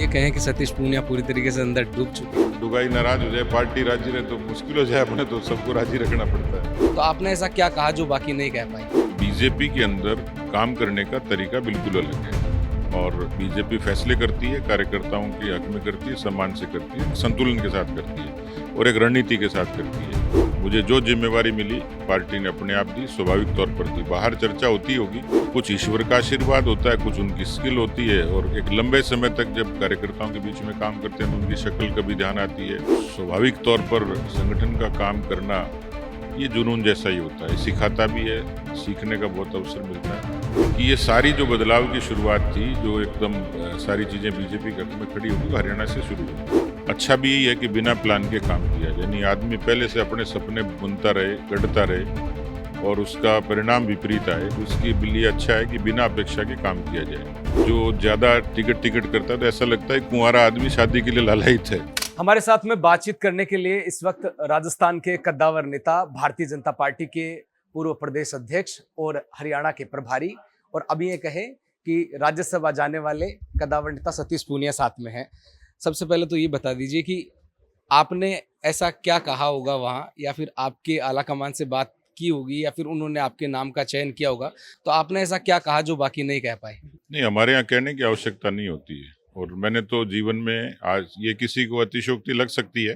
कहें कि सतीश पूनिया पूरी तरीके से अंदर डूब चुके हैं। दुगाई नाराज हो जाए, पार्टी राजी रहे तो मुश्किल हो जाए, अपने तो सबको राजी रखना पड़ता है। तो आपने ऐसा क्या कहा जो बाकी नहीं कह पाए? बीजेपी के अंदर काम करने का तरीका बिल्कुल अलग है और बीजेपी फैसले करती है, कार्यकर्ताओं के हक में करती है, सम्मान से करती है, संतुलन के साथ करती है और एक रणनीति के साथ करती है। मुझे जो जिम्मेवारी मिली पार्टी ने अपने आप दी, स्वाभाविक तौर पर दी। बाहर चर्चा होती होगी, कुछ ईश्वर का आशीर्वाद होता है, कुछ उनकी स्किल होती है और एक लंबे समय तक जब कार्यकर्ताओं के बीच में काम करते हैं तो उनकी शक्ल कभी ध्यान आती है। स्वाभाविक तौर पर संगठन का काम करना ये जुनून जैसा ही होता है, सिखाता भी है, सीखने का बहुत अवसर मिलता है कि ये सारी जो बदलाव की शुरुआत थी, जो एकदम सारी चीज़ें बीजेपी के हक में खड़ी होगी, हरियाणा से शुरू हुई। अच्छा भी यही है कि बिना प्लान के काम किया, यानी आदमी पहले से अपने सपने बुनता रहे, गढ़ता रहे और उसका परिणाम विपरीत आए, उसके लिए अच्छा है कि बिना अपेक्षा के काम किया जाए। जो ज़्यादा टिकट करता है तो ऐसा लगता है कुंवारा आदमी शादी के लिए लालायित है। हमारे साथ में बातचीत करने के लिए इस वक्त राजस्थान के कद्दावर नेता, भारतीय जनता पार्टी के पूर्व प्रदेश अध्यक्ष और हरियाणा के प्रभारी और अभी ये कहें कि राज्यसभा जाने वाले कद्दावर नेता सतीश पूनिया साथ में हैं। सबसे पहले तो ये बता दीजिए कि आपने ऐसा क्या कहा होगा वहाँ, या फिर आपके आला कमान से बात की होगी, या फिर उन्होंने आपके नाम का चयन किया होगा, तो आपने ऐसा क्या कहा जो बाकी नहीं कह पाए? नहीं, हमारे यहाँ कहने की आवश्यकता नहीं होती है और मैंने तो जीवन में, आज ये किसी को अतिशयोक्ति लग सकती है,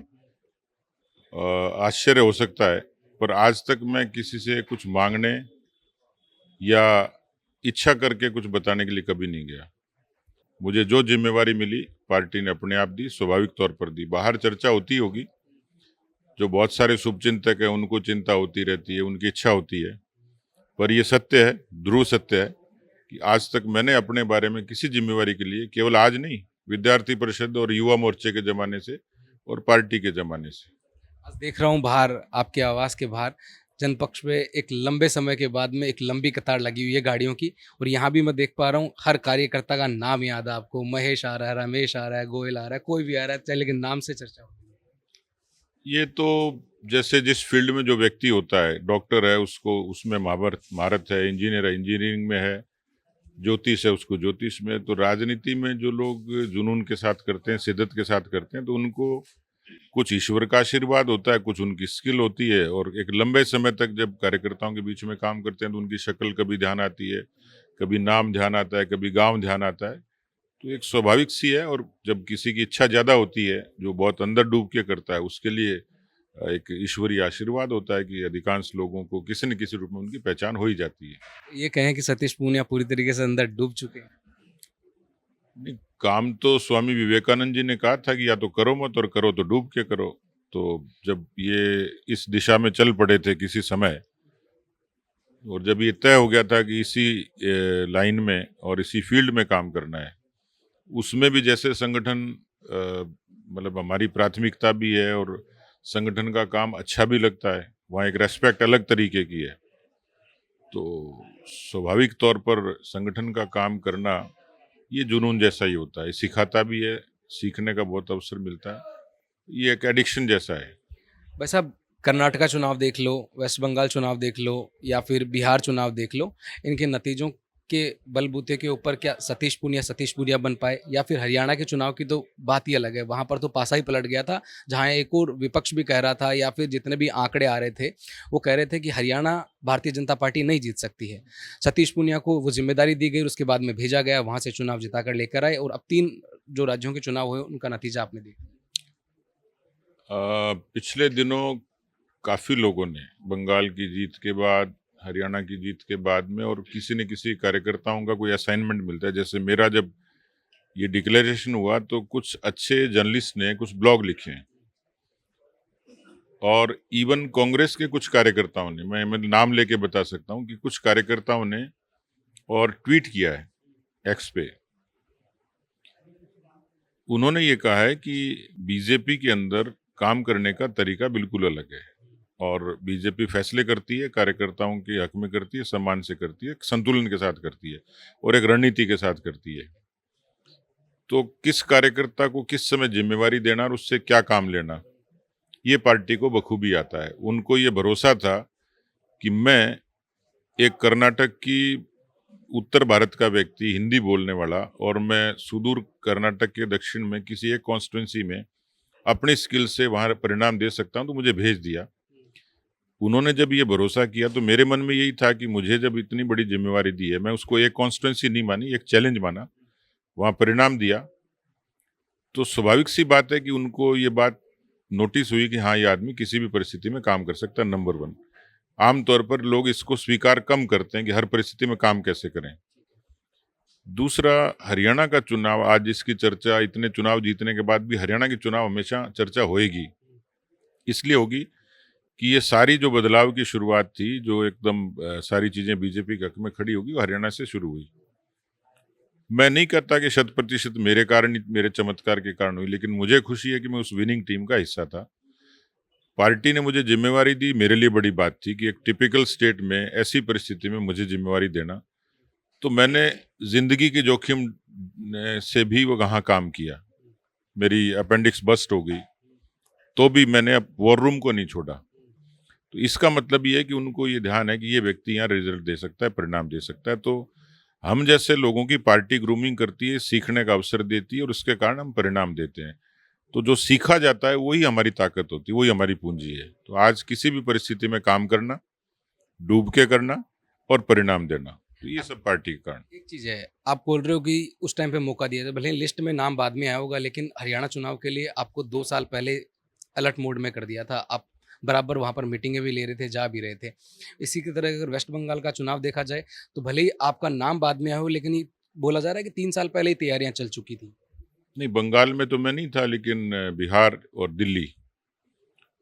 आश्चर्य हो सकता है, पर आज तक मैं किसी से कुछ मांगने या इच्छा करके कुछ बताने के लिए कभी नहीं गया। मुझे जो जिम्मेवारी मिली पार्टी ने अपने आप दी, स्वाभाविक तौर पर दी। बाहर चर्चा होती होगी, जो बहुत सारे शुभचिंतक हैं उनको चिंता होती रहती है, उनकी इच्छा होती है, पर यह सत्य है, ध्रुव सत्य है कि आज तक मैंने अपने बारे में किसी जिम्मेवारी के लिए, केवल आज नहीं, विद्यार्थी परिषद और युवा मोर्चे के जमाने से और पार्टी के जमाने से। आज देख रहा हूँ बाहर, आपके आवास के बाहर जनपक्ष में एक लंबे समय के बाद में एक लंबी कतार लगी हुई है गाड़ियों की, और यहाँ भी मैं देख पा रहा हूँ हर कार्यकर्ता का नाम याद है आपको। महेश आ रहा है, रमेश आ रहा है, गोयल आ रहा है, कोई भी आ रहा है, चाहे लेकिन नाम से चर्चा होती है। ये तो जैसे जिस फील्ड में जो व्यक्ति होता है, डॉक्टर है उसको उसमें महारत है, इंजीनियर है इंजीनियरिंग में है, ज्योतिष है उसको ज्योतिष में। तो राजनीति में जो लोग जुनून के साथ करते हैं, शिद्दत के साथ करते हैं, तो उनको कुछ ईश्वर का आशीर्वाद होता है, कुछ उनकी स्किल होती है और एक लंबे समय तक जब कार्यकर्ताओं के बीच में काम करते हैं तो उनकी शक्ल कभी ध्यान आती है, कभी नाम ध्यान आता है, कभी गांव ध्यान आता है। तो एक स्वाभाविक सी है और जब किसी की इच्छा ज़्यादा होती है, जो बहुत अंदर डूब के करता है, उसके लिए एक ईश्वरीय आशीर्वाद होता है कि अधिकांश लोगों को किसी न किसी रूप में उनकी पहचान हो ही जाती है। ये कहें कि सतीश पूनिया पूरी तरीके से अंदर डूब चुके हैं। नहीं, काम तो स्वामी विवेकानंद जी ने कहा था कि या तो करो मत और करो तो डूब के करो। तो जब ये इस दिशा में चल पड़े थे किसी समय और जब ये तय हो गया था कि इसी लाइन में और इसी फील्ड में काम करना है, उसमें भी जैसे संगठन मतलब हमारी प्राथमिकता भी है और संगठन का काम अच्छा भी लगता है, वहाँ एक रेस्पेक्ट अलग तरीके की है। तो स्वाभाविक तौर पर संगठन का काम करना ये जुनून जैसा ही होता है, सिखाता भी है, सीखने का बहुत अवसर मिलता है। ये एक एडिक्शन जैसा है। वैसे अब कर्नाटका चुनाव देख लो, वेस्ट बंगाल चुनाव देख लो, या फिर बिहार चुनाव देख लो, इनके नतीजों के बलबूते के ऊपर क्या सतीश पूनिया बन पाए? या फिर हरियाणा के चुनाव की तो बात ही अलग है, वहां पर तो पासा ही पलट गया था, जहां एक और विपक्ष भी कह रहा था, या फिर जितने भी आंकड़े आ रहे थे वो कह रहे थे कि हरियाणा भारतीय जनता पार्टी नहीं जीत सकती है। सतीश पूनिया को वो जिम्मेदारी दी गई, उसके बाद में भेजा गया, वहां से चुनाव जिताकर लेकर आए, और अब 3 जो राज्यों के चुनाव हुए उनका नतीजा आपने देखा। पिछले दिनों काफ़ी लोगों ने बंगाल की जीत के बाद, हरियाणा की जीत के बाद में, और किसी न किसी कार्यकर्ताओं का कोई असाइनमेंट मिलता है। जैसे मेरा जब ये डिक्लेरेशन हुआ तो कुछ अच्छे जर्नलिस्ट ने कुछ ब्लॉग लिखे हैं और इवन कांग्रेस के कुछ कार्यकर्ताओं ने, मैं नाम लेके बता सकता हूँ कि कुछ कार्यकर्ताओं ने और ट्वीट किया है एक्स पे। उन्होंने ये कहा है कि बीजेपी के अंदर काम करने का तरीका बिल्कुल अलग है और बीजेपी फैसले करती है, कार्यकर्ताओं के हक में करती है, सम्मान से करती है, संतुलन के साथ करती है और एक रणनीति के साथ करती है। तो किस कार्यकर्ता को किस समय जिम्मेवारी देना और उससे क्या काम लेना, ये पार्टी को बखूबी आता है। उनको ये भरोसा था कि मैं एक कर्नाटक की उत्तर भारत का व्यक्ति, हिंदी बोलने वाला, और मैं सुदूर कर्नाटक के दक्षिण में किसी एक कॉन्स्टिट्यूंसी में अपनी स्किल से वहाँ परिणाम दे सकता हूँ, तो मुझे भेज दिया। उन्होंने जब ये भरोसा किया तो मेरे मन में यही था कि मुझे जब इतनी बड़ी जिम्मेवारी दी है, मैं उसको एक कॉन्स्टिट्यूंसी नहीं मानी, एक चैलेंज माना, वहाँ परिणाम दिया, तो स्वाभाविक सी बात है कि उनको ये बात नोटिस हुई कि हाँ, ये आदमी किसी भी परिस्थिति में काम कर सकता है। नंबर वन, आमतौर पर लोग इसको स्वीकार कम करते हैं कि हर परिस्थिति में काम कैसे करें। दूसरा, हरियाणा का चुनाव, आज इसकी चर्चा, इतने चुनाव जीतने के बाद भी हरियाणा की चुनाव हमेशा चर्चा होएगी। इसलिए होगी कि ये सारी जो बदलाव की शुरुआत थी, जो एकदम सारी चीजें बीजेपी के हक में खड़ी होगी, वो हरियाणा से शुरू हुई। मैं नहीं कहता कि 100% मेरे कारण, मेरे चमत्कार के कारण हुई, लेकिन मुझे खुशी है कि मैं उस विनिंग टीम का हिस्सा था। पार्टी ने मुझे जिम्मेवारी दी, मेरे लिए बड़ी बात थी कि एक टिपिकल स्टेट में ऐसी परिस्थिति में मुझे जिम्मेवारी देना, तो मैंने जिंदगी के जोखिम से भी वो वहाँ काम किया। मेरी अपेंडिक्स बस्ट हो गई तो भी मैंने अब वॉर रूम को नहीं छोड़ा। तो इसका मतलब ये है कि उनको ये ध्यान है कि ये व्यक्ति यहाँ रिजल्ट दे सकता है, परिणाम दे सकता है। तो हम जैसे लोगों की पार्टी ग्रूमिंग करती है, सीखने का अवसर देती है, और उसके कारण हम परिणाम देते हैं। तो जो सीखा जाता है वही हमारी ताकत होती है, वही हमारी पूंजी है। तो आज किसी भी परिस्थिति में काम करना, डूब के करना और परिणाम देना, तो ये सब पार्टी के कारण। एक चीज़ है, आप बोल रहे हो कि उस टाइम पे मौका दिया था, भले ही लिस्ट में नाम बाद में आया होगा, लेकिन हरियाणा चुनाव के लिए आपको 2 साल पहले अलर्ट मोड में कर दिया था। आप बराबर वहाँ पर मीटिंगें भी ले रहे थे, जा भी रहे थे। इसी की तरह अगर वेस्ट बंगाल का चुनाव देखा जाए, तो भले ही आपका नाम बाद में आया हो, लेकिन ये बोला जा रहा है कि 3 साल पहले ही तैयारियाँ चल चुकी थी। नहीं, बंगाल में तो मैं नहीं था, लेकिन बिहार और दिल्ली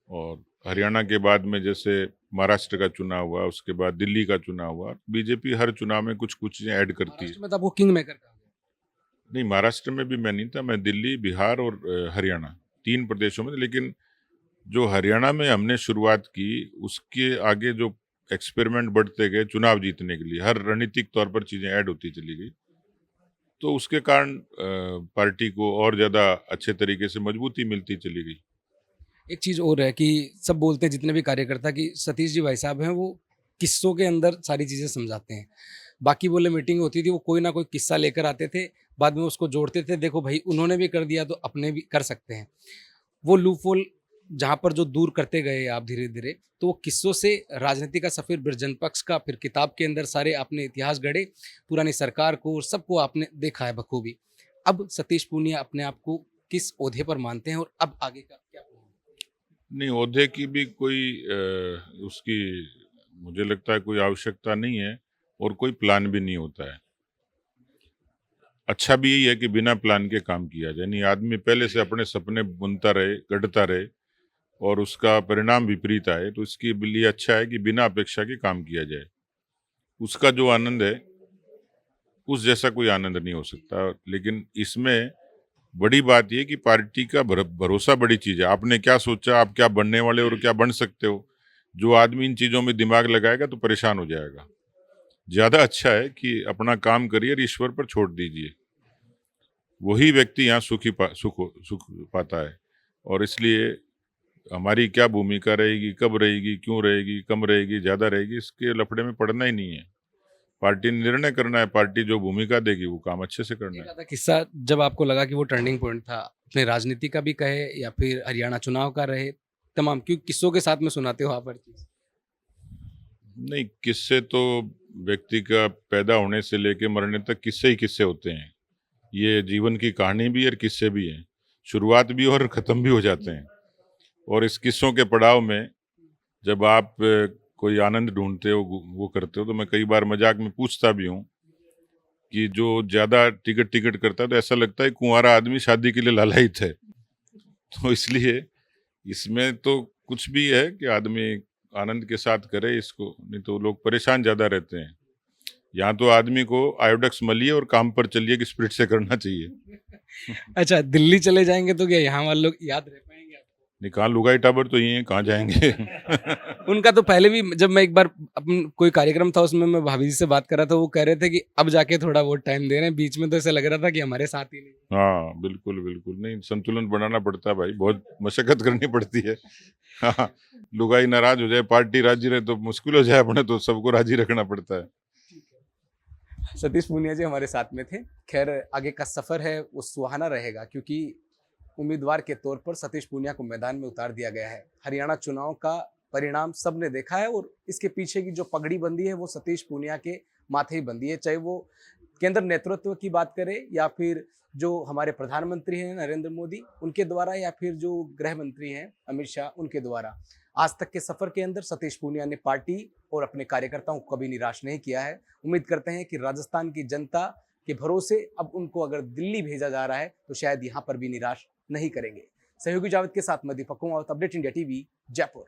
और हरियाणा के बाद में जैसे महाराष्ट्र का चुनाव हुआ, उसके बाद दिल्ली का चुनाव हुआ। बीजेपी हर चुनाव में कुछ कुछ चीजें ऐड करती है। महाराष्ट्र में तो आपको किंग मेकर कहा गया। नहीं, महाराष्ट्र में भी मैं नहीं था, मैं दिल्ली, बिहार और हरियाणा, 3 प्रदेशों में। लेकिन जो हरियाणा में हमने शुरुआत की, उसके आगे जो एक्सपेरिमेंट बढ़ते गए चुनाव जीतने के लिए, हर रणनीतिक तौर पर चीजें ऐड होती चली गई, तो उसके कारण पार्टी को और ज्यादा अच्छे तरीके से मजबूती मिलती चली गई। एक चीज़ और है कि सब बोलते हैं जितने भी कार्यकर्ता कि सतीश जी भाई साहब हैं, वो किस्सों के अंदर सारी चीज़ें समझाते हैं। बाकी बोले मीटिंग होती थी, वो कोई ना कोई किस्सा लेकर आते थे, बाद में उसको जोड़ते थे, देखो भाई उन्होंने भी कर दिया तो अपने भी कर सकते हैं। वो लूपहोल जहाँ पर जो दूर करते गए आप धीरे-धीरे, तो वो किस्सों से राजनीति का सफ़र बिरजन पक्ष का, फिर किताब के अंदर सारे आपने इतिहास गढ़े, पुरानी सरकार को सबको आपने देखा है बखूबी। अब सतीश पूनिया अपने आप को किस ओहदे पर मानते हैं और अब आगे का क्या प्लान है? नहीं, ओहदे की भी कोई उसकी मुझे लगता है कोई आवश्यकता नहीं है, और कोई प्लान भी नहीं होता है। अच्छा भी यही है कि बिना प्लान के काम किया जाए। नहीं, आदमी पहले से अपने सपने बुनता रहे, गढ़ता रहे, और उसका परिणाम विपरीत आए, तो इसके लिए अच्छा है कि बिना अपेक्षा के काम किया जाए। उसका जो आनंद है, उस जैसा कोई आनंद नहीं हो सकता। लेकिन इसमें बड़ी बात यह कि पार्टी का भरोसा बड़ी चीज है। आपने क्या सोचा, आप क्या बनने वाले और क्या बन सकते हो, जो आदमी इन चीजों में दिमाग लगाएगा तो परेशान हो जाएगा। ज्यादा अच्छा है कि अपना काम करिए और ईश्वर पर छोड़ दीजिए। वही व्यक्ति यहाँ सुख पाता है। और इसलिए हमारी क्या भूमिका रहेगी, कब रहेगी, क्यों रहेगी, कम रहेगी, ज्यादा रहेगी, इसके लफड़े में पड़ना ही नहीं है। पार्टी ने निर्णय करना है, पार्टी जो भूमिका देगी वो काम अच्छे से करना एक है। आधा किस्सा जब आपको लगा कि वो टर्निंग पॉइंट था, अपने राजनीति का भी कहे या फिर हरियाणा चुनाव का रहे, तमाम क्योंकि किस्सों के साथ में सुनाते हो आप हर चीज़। नहीं, किस्से तो व्यक्ति का पैदा होने से लेके मरने तक किस्से ही किस्से होते हैं। ये जीवन की कहानी भी और किस्से भी हैं, शुरुआत भी और ख़त्म भी हो जाते हैं। और इस किस्सों के पड़ाव में जब आप कोई आनंद ढूंढते हो, वो करते हो, तो मैं कई बार मजाक में पूछता भी हूँ कि जो ज़्यादा टिकट करता है तो ऐसा लगता है कुंवारा आदमी शादी के लिए लालायित है। तो इसलिए इसमें तो कुछ भी है कि आदमी आनंद के साथ करे इसको, नहीं तो लोग परेशान ज़्यादा रहते हैं। यहाँ तो आदमी को आयोडेक्स मलिए और काम पर चलिए कि स्पिरिट से करना चाहिए। अच्छा, दिल्ली चले जाएंगे तो क्या यहाँ वाले लोग याद रह पाएंगे आपको? नहीं, कहाँ लुगाई टाबर तो ये हैं, कहाँ जाएंगे। उनका तो पहले भी, जब मैं एक बार अपन कोई कार्यक्रम था उसमें मैं भाभी जी से बात कर रहा था, वो कह रहे थे कि अब जाके थोड़ा बहुत टाइम दे रहे हैं, बीच में तो ऐसा लग रहा था कि हमारे साथ ही नहीं। हाँ, बिल्कुल बिल्कुल। नहीं, संतुलन बनाना पड़ता है भाई, बहुत मशक्कत करनी पड़ती है। हाँ, लुगाई नाराज हो जाए, पार्टी राजी रहे तो मुश्किल हो जाए, अपने तो सबको राजी रखना पड़ता है। सतीश पूनिया जी हमारे साथ में थे। खैर आगे का सफ़र है वो सुहाना रहेगा, क्योंकि उम्मीदवार के तौर पर सतीश पूनिया को मैदान में उतार दिया गया है। हरियाणा चुनाव का परिणाम सबने देखा है और इसके पीछे की जो पगड़ी बंधी है वो सतीश पूनिया के माथे ही बंधी है, चाहे वो केंद्र नेतृत्व की बात करें या फिर जो हमारे प्रधानमंत्री हैं नरेंद्र मोदी उनके द्वारा, या फिर जो गृह मंत्री हैं अमित शाह उनके द्वारा। आज तक के सफर के अंदर सतीश पूनिया ने पार्टी और अपने कार्यकर्ताओं को कभी निराश नहीं किया है। उम्मीद करते हैं कि राजस्थान की जनता के भरोसे अब उनको अगर दिल्ली भेजा जा रहा है तो शायद यहाँ पर भी निराश नहीं करेंगे। सहयोगी जावेद के साथ मैं Deepak Kumar, update India TV, Jaipur.